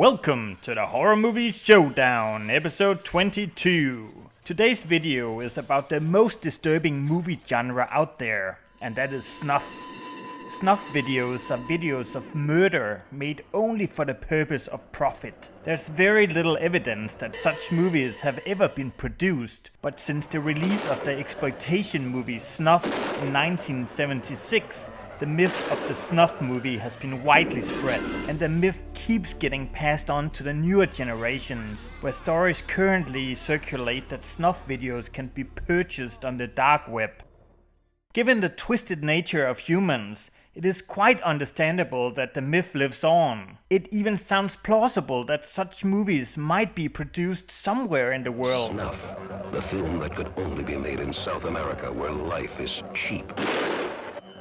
Welcome to the Horror Movie Showdown, episode 22. Today's video is about the most disturbing movie genre out there, and that is snuff. Snuff videos are videos of murder made only for the purpose of profit. There's very little evidence that such movies have ever been produced, but since the release of the exploitation movie Snuff in 1976, the myth of the snuff movie has been widely spread, and the myth keeps getting passed on to the newer generations, where stories currently circulate that snuff videos can be purchased on the dark web. Given the twisted nature of humans, it is quite understandable that the myth lives on. It even sounds plausible that such movies might be produced somewhere in the world. Snuff, the film that could only be made in South America where life is cheap.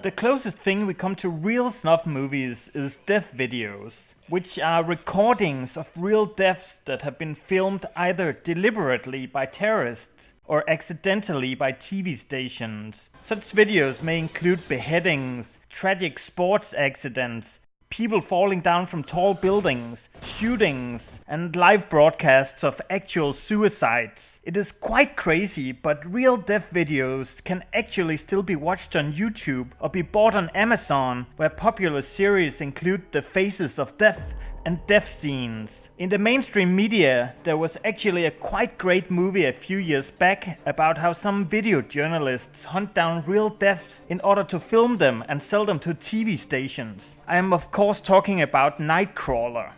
The closest thing we come to real snuff movies is death videos, which are recordings of real deaths that have been filmed either deliberately by terrorists or accidentally by TV stations. Such videos may include beheadings, tragic sports accidents, people falling down from tall buildings, shootings, and live broadcasts of actual suicides. It is quite crazy, but real death videos can actually still be watched on YouTube or be bought on Amazon, where popular series include the Faces of Death and death scenes. In the mainstream media, there was actually a quite great movie a few years back about how some video journalists hunt down real deaths in order to film them and sell them to TV stations. I am of course talking about Nightcrawler.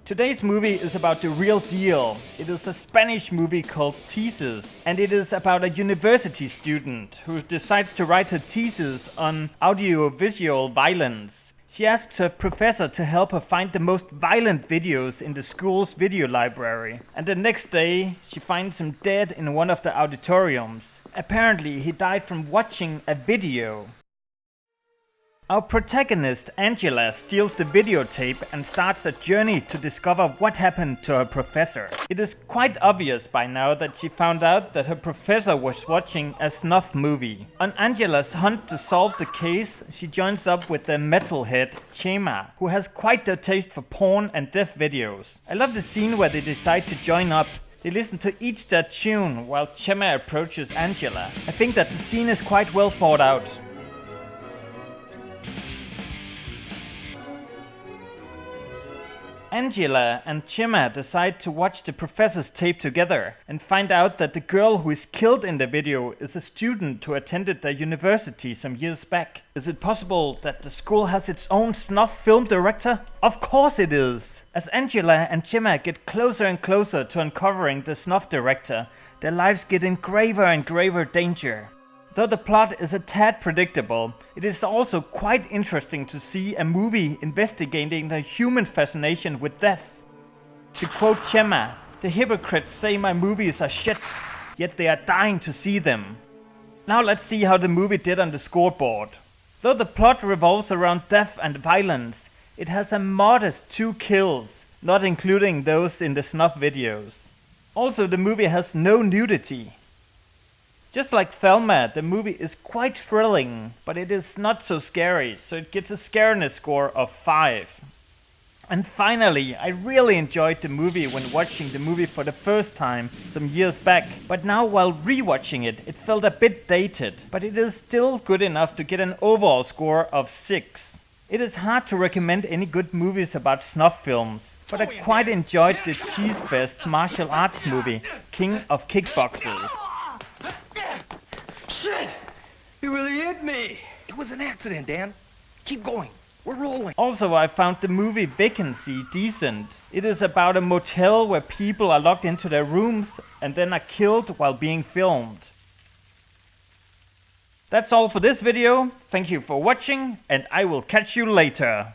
Today's movie is about the real deal. It is a Spanish movie called Thesis, and it is about a university student who decides to write her thesis on audiovisual violence. She asks her professor to help her find the most violent videos in the school's video library, and the next day she finds him dead in one of the auditoriums. Apparently he died from watching a video. Our protagonist, Angela, steals the videotape and starts a journey to discover what happened to her professor. It is quite obvious by now that she found out that her professor was watching a snuff movie. On Angela's hunt to solve the case, she joins up with the metalhead, Chema, who has quite the taste for porn and death videos. I love the scene where they decide to join up. They listen to each their tune while Chema approaches Angela. I think that the scene is quite well thought out. Angela and Chema decide to watch the professor's tape together and find out that the girl who is killed in the video is a student who attended their university some years back. Is it possible that the school has its own snuff film director? Of course it is! As Angela and Chema get closer and closer to uncovering the snuff director, their lives get in graver and graver danger. Though the plot is a tad predictable, it is also quite interesting to see a movie investigating the human fascination with death. To quote Chema, "The hypocrites say my movies are shit, yet they are dying to see them." Now let's see how the movie did on the scoreboard. Though the plot revolves around death and violence, it has a modest 2 kills, not including those in the snuff videos. Also, the movie has no nudity. Just like Thelma, the movie is quite thrilling, but it is not so scary, so it gets a scariness score of 5. And finally, I really enjoyed the movie when watching the movie for the first time some years back, but now while rewatching it, it felt a bit dated, but it is still good enough to get an overall score of 6. It is hard to recommend any good movies about snuff films, but I quite enjoyed the Cheese Fest martial arts movie, King of Kickboxers. Shit! You really hit me! It was an accident, Dan. Keep going. We're rolling. Also, I found the movie Vacancy decent. It is about a motel where people are locked into their rooms and then are killed while being filmed. That's all for this video. Thank you for watching, and I will catch you later.